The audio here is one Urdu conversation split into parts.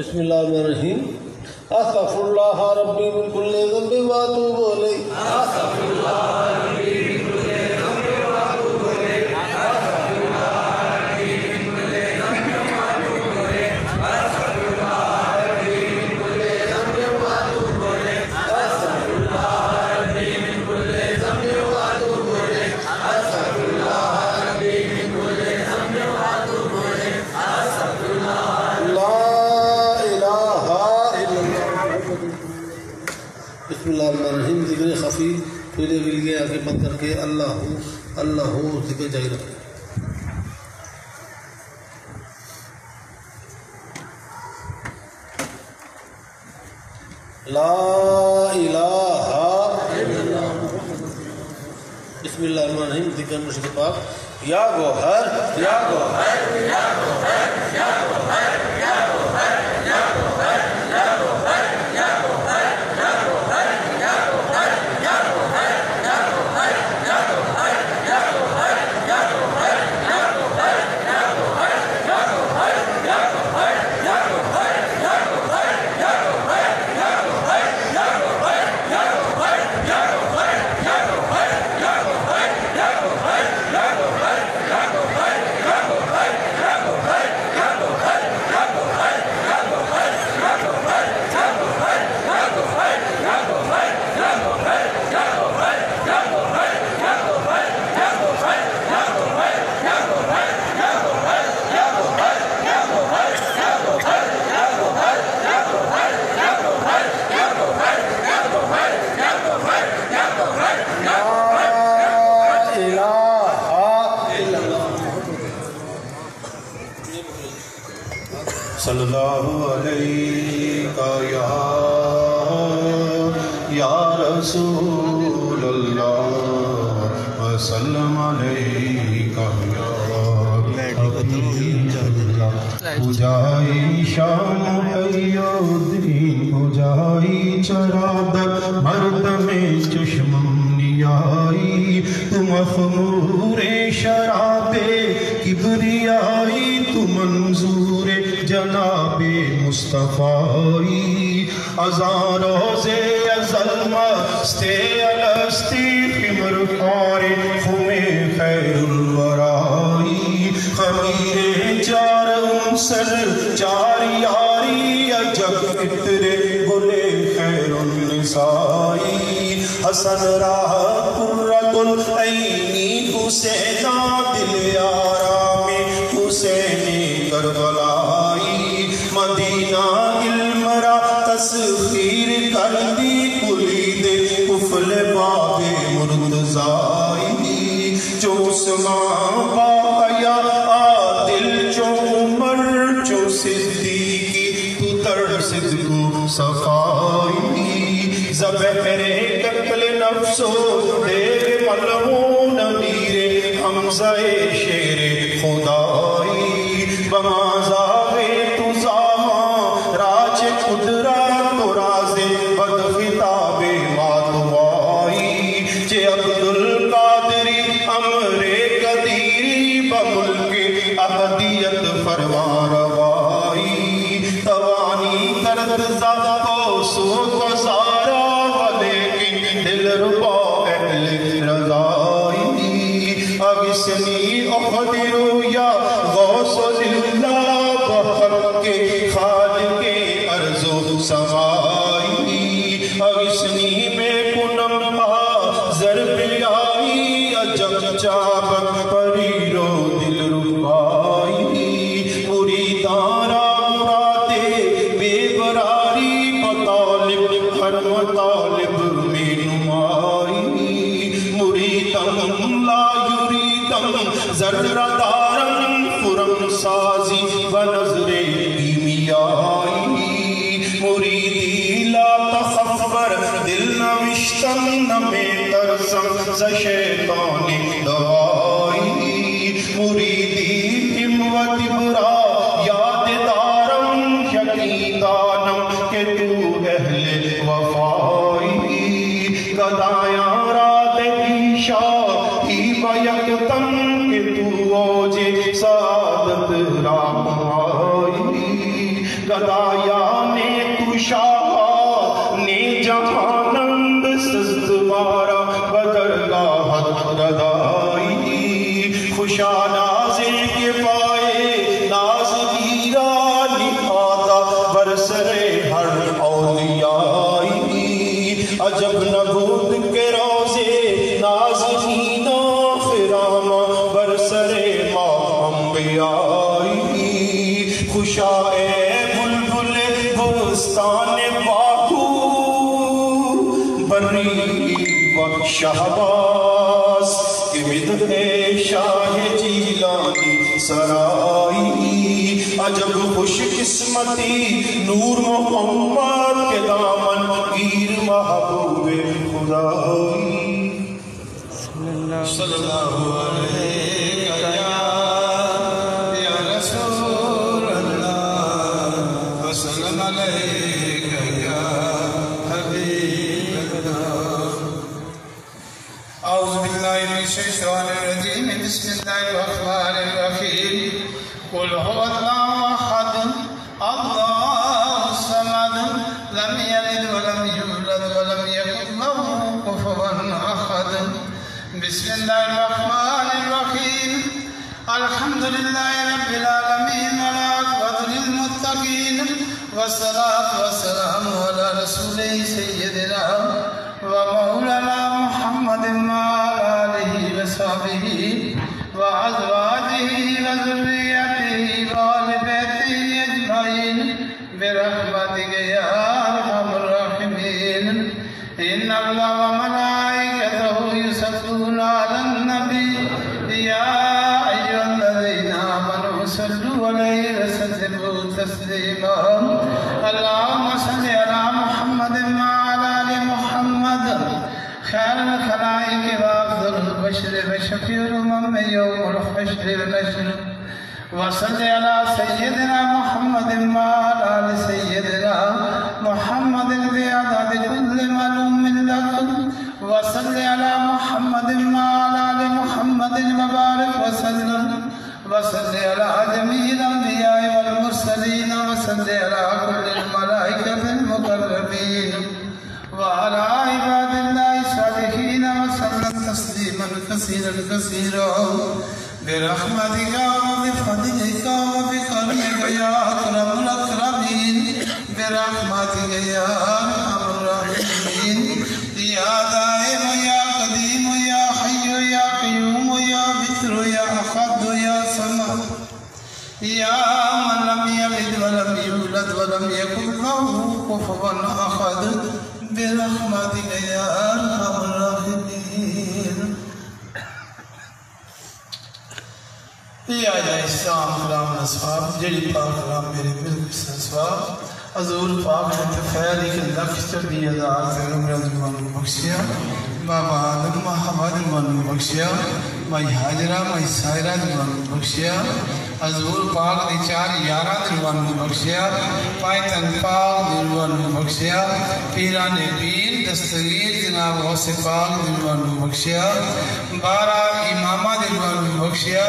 بسم اللہ الرحمن الرحیم استغفر اللہ ربی من کل ذنب واتوب الیہ استغفر اللہ ربی من کل ذنب واتوب الیہ استغفر اللہ ربی من کل ذنب واتوب الیہ استغفر اللہ ربی من کل ذنب واتوب الیہ استغفر اللہ ربی من کل ذنب واتوب الیہ استغفر اللہ ربی من کل ذنب واتوب الیہ استغفر اللہ بسم اللہ الرحمن الرحیم ذکر خفی پھیلے کے لیے آگے بند کر کے اللہ ہو ذکر جاری رکھیں لا الہ الا اللہ بسم اللہ الرحمن الرحیم ذکر مرشد پاک یا گوہر یا گوہر یا گوہر یا گوہر یا گوہر یا گوہر یا گوہر یا گوہر صلی اللہ علیہ یا رسول اللہ وسلم علیہ یا حبیب اللہ اجائی شام ایودین اجائی چرادر مردم چشمم نیائی تو مخمور شراب کبریائی تو منظور جناب مصطفی ازان روزے ازل مستے الستی خمر کار خم خیر الورائی خمیر چار انسر چار یاری عجب اترے گلے خیر النسائی حسن راہ قرۃ العینی حسینہ دل آرام حسینی کربلائی مدینہ علم را تصویر کر دی کلید کفل باب مرتضائی جو عثمان بایا عادل جو عمر جو صدیقی تو تر صدق صفائی زبہر قتل نفس و دیر ملعون امیر حمزہ شیر خدائی بمازاوے تو زاما راج قدرت و راز بد خطاب ماتوائی چے عبدالقادری امر قدیری بملک احدیت فرما روائی توانی کرد ذات کو سوک و سارا ولیکن دل ربا اہل رضائی اغسنی اخدرو یا غوث اللہ بحق خالق ارض و سمائی اغسنی بے کنم حاضر بیائی عجب چابک پری رو دل ربائی مریدان را مرادے بے براری مطالب ہر مطالب میں نمائی مریدم لا یریدم زردارم خرم سازی و نظر ایمیائی مریدی لا تخبر دل نوشتم نمی ترسم ز شیطان دوائی مریدی ہمت برا یاد دارم یقیدانم کہ تو اہل وفائی گدایاں رات پیشا ہی بیکتم کہ تو اوجے سعادت رام آئی گدایان کشا نے جہانند سزدوارا بدرگاہت گدائی خوشا نازے کے پائے ناز گیرا نہاتا برسر ہر اولیائی عجب نبود کے روزے نازنینا خراما برسر ما انبیائی خوشا اے بلبل بستان باہو بری و شہباز کہ مدح شاہ جیلانی سرائی عجب خوش قسمتی نور محمد کے دامن گیر محبوب خدائی صلی اللہ علیہ یا رسول اللہ وسلم علیہ یا حبیب اللہ اعوذ باللہ من الشیطان الرجیم بسم اللہ الرحمن الرحیم قل هو اللہ احد اللہ الصمد لم یلد ولم یولد ولم یکن له کفوا احد بسم اللہ الرحمن الرحیم الحمد للہ رب العالمین والعاقبۃ للمتقین والصلاة والسلام علی رسول سیدنا ومولانا محمد وعلى آلہ وصحبہ وازواجہ وذریتہ وآل بیتہ اجمعین برحمتک یا ارحم الراحمین ان اللہ وملائکتہ یصلون علی النبی یا ایھا الذین آمنوا صلوا علیہ وسلموا تسلیما اللہم صل علی محمد وعلی آل محمد خیر الخلائق وافضل البشر وشفیع الامم یوم الحشر والنشر وصل علی سیدنا محمد وعلی آل سیدنا محمد بعدد كل معلوم لكم وصل على محمد وعلى آل محمد وبارك وسلم وصل على جميع الأنبياء والمرسلين وصل على كل الملائكة المقربين وعلى عباد الله الصالحين وسلم تسليما كثيرا كثيرا برحمتك وبفضلك وبكرمك يا أكرم الأكرمين برحمتك يا أرحم الراحمين يا دائم يا قديم يا حي يا قيوم يا بتر يا أحد يا صمد يا من لم يلد ولم يولد ولم يكن له كفوا أحد برحمتك يا أرحم الراحمين یا اسلام کلام اصحاب جڑی پاک کلام میرے ملک سے اصحاب حضور پاک تفیلی کے لفظ چردی ازار سے نمرد من بخشیا بابا آدم محمد من بخشیا مائی حاجرہ مائی سائرہ من بخشیا حضور پاک دی چار یارہ دلوان بخشیا پائی تنفاق دلوان بخشیا پیران پیر دستگیر جناب غوث پاک دلوان بخشیا 12 امامہ دلوان بخشیا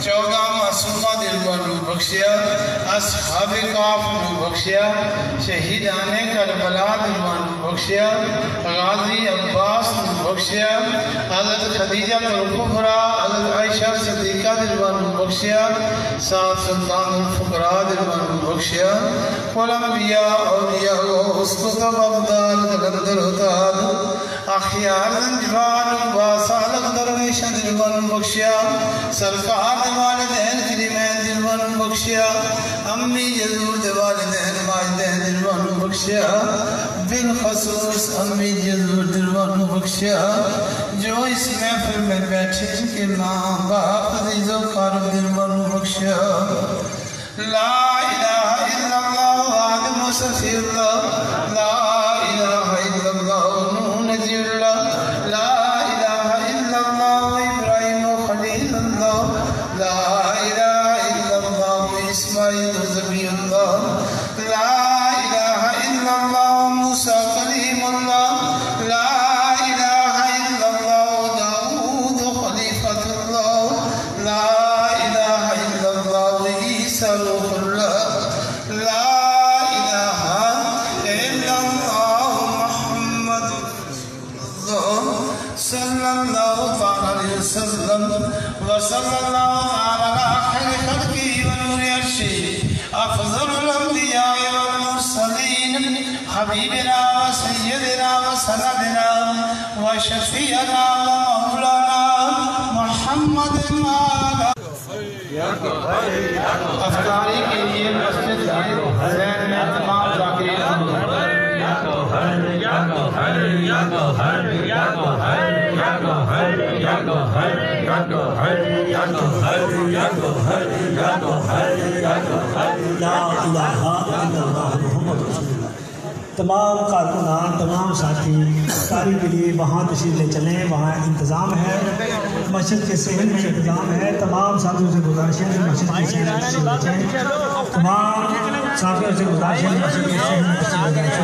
14 معصومہ دلوان بخشیا اصحاب کاف بخشیا شہیدان کربلا دلوان بخشیا غازی عباس بخشیا حضرت خدیجہ الکبریٰ حضرت عائشہ صدیقہ دلوان بخشیا سات سلطان الفقراء دلوان بخشیا والانبیاء اولیاء اسقط ابدال قلندر اتاد اخیار زنجبان واسالک درویش دلوان بخشیا سرکار والدین کریمین دلوان بخشیا امی جزور والدین ماجدین دلوان بخشیا بالخصوص امی جزور دلوان بخشیا جو اس محفل میں بیٹھے کے ماں باپ عزیز و قارب دلوان بخشیا لا الہ الا اللہ آدم و صفی اللہ لا الہ الا اللہ نوح نجی اللہ لا الہ الا اللہ ابراہیم و خلیل اللہ لا الہ الا اللہ اسماعیل و ذبی اللہ لا الہ الا اللہ موسیٰ کلیم اللہ لا الہ الا اللہ داؤد خلیفۃ اللہ لا الہ الا حبیبنا و سیدنا و سندنا و شفیعنا و مولانا محمد افطاری کے لیے مسجد کے ذہن میں تمام ذاکرین تمام کارکنان تمام ساتھی افطاری کے لیے وہاں تشریف لے چلیں، وہاں انتظام ہے، مسجد کے صحن میں انتظام ہے۔ تمام ساتھیوں سے گزارش ہے کہ مسجد کے صحن میں تشریف لے جائیں، تمام ساتھیوں سے گزارش ہے کہ مسجد کے صحن میں تشریف لے جائیں۔